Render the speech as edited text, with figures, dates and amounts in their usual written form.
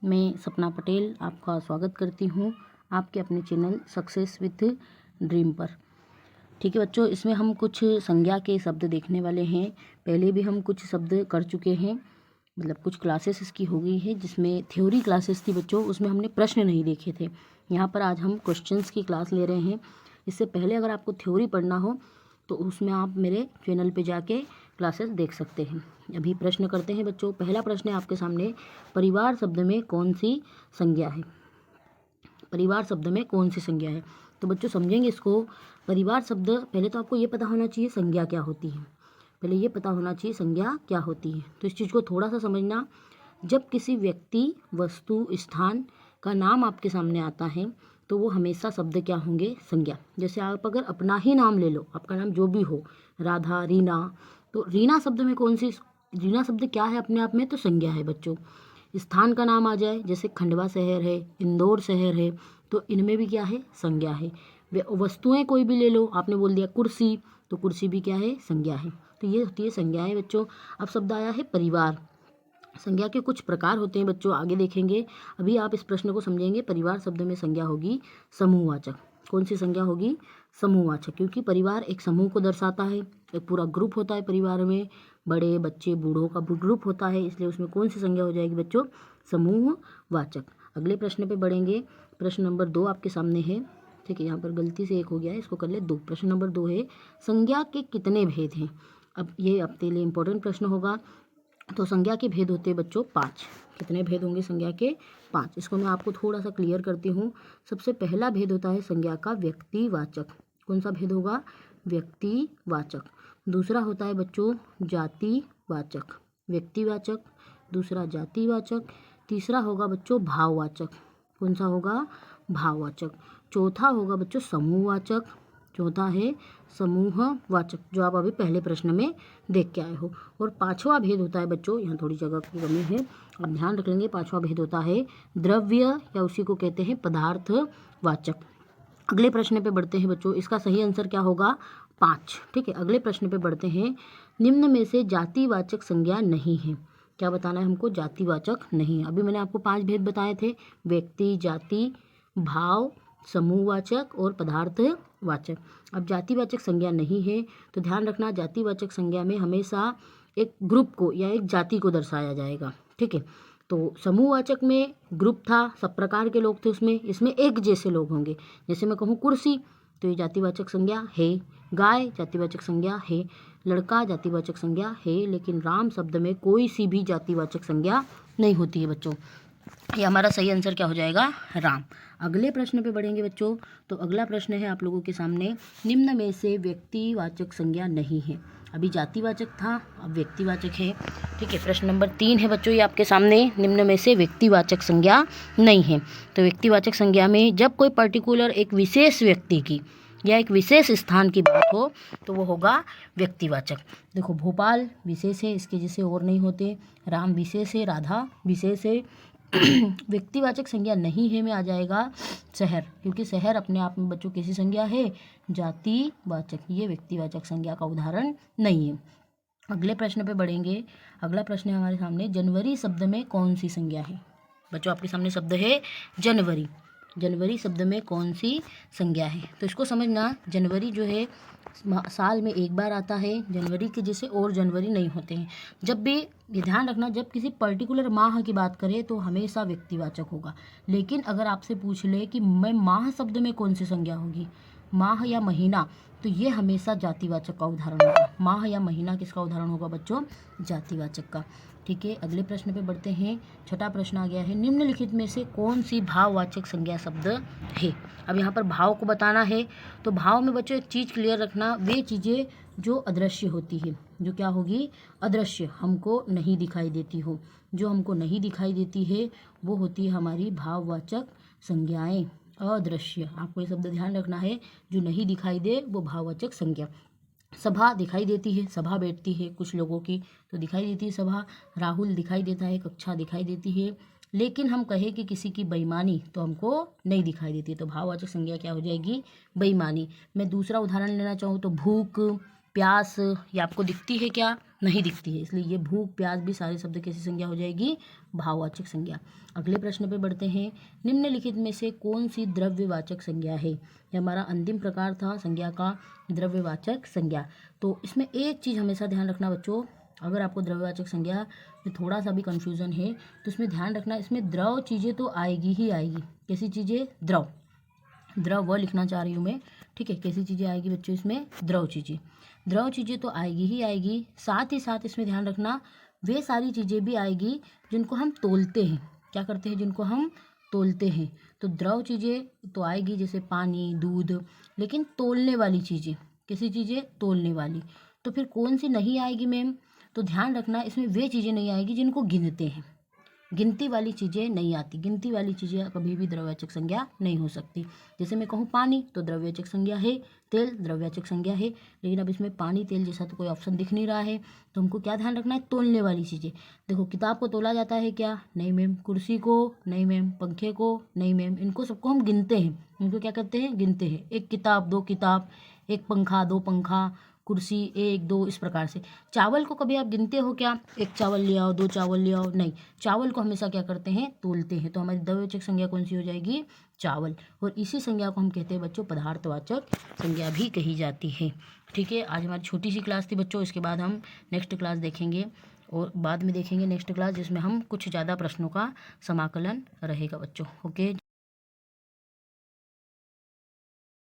मैं सपना पटेल आपका स्वागत करती हूँ आपके अपने चैनल सक्सेस विथ ड्रीम पर। ठीक है बच्चों, इसमें हम कुछ संज्ञा के शब्द देखने वाले हैं। पहले भी हम कुछ शब्द कर चुके हैं, मतलब कुछ क्लासेस इसकी हो गई है जिसमें थ्योरी क्लासेस थी बच्चों, उसमें हमने प्रश्न नहीं देखे थे। यहाँ पर आज हम क्वेश्चंस की क्लास ले रहे हैं। इससे पहले अगर आपको थ्योरी पढ़ना हो तो उसमें आप मेरे चैनल पे जाके क्लासेस देख सकते हैं। अभी प्रश्न करते हैं बच्चों। पहला प्रश्न है आपके सामने, परिवार शब्द में कौन सी संज्ञा है? परिवार शब्द में कौन सी संज्ञा है? तो बच्चों समझेंगे इसको। परिवार शब्द, पहले तो आपको ये पता होना चाहिए संज्ञा क्या होती है। पहले ये पता होना चाहिए संज्ञा क्या होती है, तो इस चीज़ को थोड़ा सा समझना। जब किसी व्यक्ति, वस्तु, स्थान का नाम आपके सामने आता है तो वो हमेशा शब्द क्या होंगे? संज्ञा। जैसे आप अगर अपना ही नाम ले लो, आपका नाम जो भी हो, राधा, रीना, तो रीना शब्द में कौन सी, रीना शब्द क्या है अपने आप में? तो संज्ञा है बच्चों। स्थान का नाम आ जाए, जैसे खंडवा शहर है, इंदौर शहर है, तो इनमें भी क्या है? संज्ञा है। वस्तुएं कोई भी ले लो, आपने बोल दिया कुर्सी, तो कुर्सी भी क्या है? संज्ञा है। तो ये होती है संज्ञाएं बच्चों। अब शब्द आया है परिवार। संज्ञा के कुछ प्रकार होते हैं बच्चों, आगे देखेंगे। अभी आप इस प्रश्न को समझेंगे। परिवार शब्द में संज्ञा होगी समूहवाचक। कौन सी संज्ञा होगी? समूहवाचक, क्योंकि परिवार एक समूह को दर्शाता है। एक पूरा ग्रुप होता है परिवार में, बड़े बच्चे बूढ़ों का ग्रुप होता है, इसलिए उसमें कौन सी संज्ञा हो जाएगी बच्चों? समूहवाचक। अगले प्रश्न पे बढ़ेंगे। प्रश्न नंबर 2 आपके सामने है। ठीक है, यहाँ पर गलती से 1 हो गया है, इसको कर ले 2। प्रश्न नंबर 2 है, संज्ञा के कितने भेद हैं? अब ये आपके लिए इंपॉर्टेंट प्रश्न होगा। तो संज्ञा के भेद होते हैं बच्चों 5। कितने भेद होंगे संज्ञा के? 5। इसको मैं आपको थोड़ा सा क्लियर करती हूँ। सबसे पहला भेद होता है संज्ञा का व्यक्तिवाचक। कौन सा भेद होगा? व्यक्तिवाचक। दूसरा होता है बच्चों जातिवाचक। व्यक्तिवाचक, दूसरा जातिवाचक, तीसरा होगा बच्चों भाववाचक। कौन सा होगा? भाववाचक। चौथा होगा बच्चों समूहवाचक। चौथा है समूहवाचक, जो आप अभी पहले प्रश्न में देख के आए हो। और 5वां भेद होता है बच्चों, यहाँ थोड़ी जगह की कमी है, आप ध्यान रख लेंगे। 5वां भेद होता है द्रव्य, या उसी को कहते हैं पदार्थवाचक। अगले प्रश्न पे बढ़ते हैं बच्चों। इसका सही आंसर क्या होगा? 5। ठीक है, अगले प्रश्न पे बढ़ते हैं। निम्न में से जातिवाचक संज्ञा नहीं है। क्या बताना है हमको? जातिवाचक नहीं है। अभी मैंने आपको 5 भेद बताए थे, व्यक्ति, जाति, भाव, समूहवाचक और पदार्थवाचक। अब जातिवाचक संज्ञा नहीं है, तो ध्यान रखना, जातिवाचक संज्ञा में हमेशा एक ग्रुप को या एक जाति को दर्शाया जाएगा। ठीक है, तो समूहवाचक में ग्रुप था, सब प्रकार के लोग थे उसमें, इसमें एक जैसे लोग होंगे। जैसे मैं कहूँ कुर्सी, तो ये जातिवाचक संज्ञा है। गाय जातिवाचक संज्ञा है। लड़का जातिवाचक संज्ञा है। लेकिन राम शब्द में कोई सी भी जातिवाचक संज्ञा नहीं होती है बच्चों। ये हमारा सही आंसर क्या हो जाएगा? राम। अगले प्रश्न पे बढ़ेंगे बच्चों। तो अगला प्रश्न है आप लोगों के सामने, निम्न में से व्यक्तिवाचक संज्ञा नहीं है। अभी जातिवाचक था, अब व्यक्तिवाचक है। ठीक है, प्रश्न नंबर 3 है बच्चों ये आपके सामने, निम्न में से व्यक्तिवाचक संज्ञा नहीं है। तो व्यक्तिवाचक संज्ञा में जब कोई पर्टिकुलर एक विशेष व्यक्ति की या एक विशेष स्थान की बात हो तो वो होगा व्यक्तिवाचक। देखो, भोपाल विशेष है, इसके जैसे और नहीं होते। राम विशेष है, राधा विशेष है। व्यक्तिवाचक संज्ञा नहीं है में आ जाएगा शहर, क्योंकि शहर अपने आप में बच्चों कैसी संज्ञा है? जातिवाचक। ये व्यक्तिवाचक संज्ञा का उदाहरण नहीं है। अगले प्रश्न पे बढ़ेंगे। अगला प्रश्न है हमारे सामने, जनवरी शब्द में कौन सी संज्ञा है? बच्चों आपके सामने शब्द है जनवरी। जनवरी शब्द में कौन सी संज्ञा है? तो इसको समझना, जनवरी जो है साल में एक बार आता है। जनवरी के जैसे और जनवरी नहीं होते हैं। जब भी ये ध्यान रखना, जब किसी पर्टिकुलर माह की बात करें तो हमेशा व्यक्तिवाचक होगा। लेकिन अगर आपसे पूछ ले कि मैं माह शब्द में कौन सी संज्ञा होगी, माह या महीना, तो ये हमेशा जातिवाचक का उदाहरण होगा। माह या महीना किसका उदाहरण होगा बच्चों? जातिवाचक का। ठीक है, अगले प्रश्न पे बढ़ते हैं। छठा प्रश्न आ गया है, निम्नलिखित में से कौन सी भाववाचक संज्ञा शब्द है? अब यहाँ पर भाव को बताना है। तो भाव में बच्चों एक चीज़ क्लियर रखना, वे चीज़ें जो अदृश्य होती है, जो क्या होगी? अदृश्य, हमको नहीं दिखाई देती हो। जो हमको नहीं दिखाई देती है वो होती है हमारी भाववाचक संज्ञाएं। अदृश्य, आपको ये शब्द ध्यान रखना है, जो नहीं दिखाई दे वो भाववाचक संज्ञा। सभा दिखाई देती है, सभा बैठती है कुछ लोगों की तो दिखाई देती है सभा। राहुल दिखाई देता है, कक्षा दिखाई देती है। लेकिन हम कहें कि किसी की बेईमानी तो हमको नहीं दिखाई देती, तो भाववाचक संज्ञा क्या हो जाएगी? बेईमानी। मैं दूसरा उदाहरण लेना चाहूँ तो भूख, प्यास, ये आपको दिखती है क्या? नहीं दिखती है, इसलिए ये भूख प्यास भी सारे शब्द कैसी संज्ञा हो जाएगी, भाववाचक संज्ञा। अगले प्रश्न पे बढ़ते हैं। निम्नलिखित में से कौन सी द्रव्यवाचक संज्ञा है? ये हमारा अंतिम प्रकार था संज्ञा का, द्रव्यवाचक संज्ञा। तो इसमें एक चीज़ हमेशा ध्यान रखना बच्चों, अगर आपको द्रव्यवाचक संज्ञा में थोड़ा सा भी कन्फ्यूज़न है तो इसमें ध्यान रखना, इसमें द्रव चीज़ें तो आएगी ही आएगी। कैसी चीज़ें? द्रव, द्रव वह लिखना चाह रही हूँ मैं, ठीक है। कैसी चीज़ें आएगी बच्चों इसमें? द्रव चीज़ें, द्रव चीज़ें तो आएगी ही आएगी। साथ ही साथ इसमें ध्यान रखना वे सारी चीज़ें भी आएगी जिनको हम तोलते हैं। क्या करते हैं? जिनको हम तोलते हैं। तो द्रव चीज़ें तो आएगी जैसे पानी, दूध, लेकिन तोलने वाली चीज़ें, कैसी चीज़ें? तोलने वाली। तो फिर कौन सी नहीं आएगी मैम? तो ध्यान रखना इसमें वे चीज़ें नहीं आएगी जिनको गिनते हैं, गिनती वाली चीज़ें नहीं आती। गिनती वाली चीज़ें कभी भी द्रव्यवाचक संज्ञा नहीं हो सकती। जैसे मैं कहूँ पानी तो द्रव्यवाचक संज्ञा है, तेल द्रव्यवाचक संज्ञा है, लेकिन अब इसमें पानी तेल जैसा तो कोई ऑप्शन दिख नहीं रहा है, तो हमको क्या ध्यान रखना है? तोलने वाली चीज़ें। देखो किताब को तोला जाता है क्या? नहीं मैम। कुर्सी को? नहीं मैम। पंखे को? नहीं मैम। इनको सबको हम गिनते हैं, इनको क्या करते हैं? गिनते हैं। एक किताब, दो किताब, एक पंखा, दो पंखा, कुर्सी, एक दो, इस प्रकार से। चावल को कभी आप गिनते हो क्या? एक चावल ले आओ, दो चावल ले आओ, नहीं। चावल को हमेशा क्या करते हैं? तोलते हैं। तो हमारी द्रव्यवाचक संज्ञा कौन सी हो जाएगी? चावल। और इसी संज्ञा को हम कहते हैं बच्चों पदार्थवाचक संज्ञा भी कही जाती है, ठीक है। आज हमारी छोटी सी क्लास थी बच्चों, इसके बाद हम नेक्स्ट क्लास देखेंगे और बाद में देखेंगे नेक्स्ट क्लास जिसमें हम कुछ ज़्यादा प्रश्नों का समाकलन रहेगा बच्चों, ओके।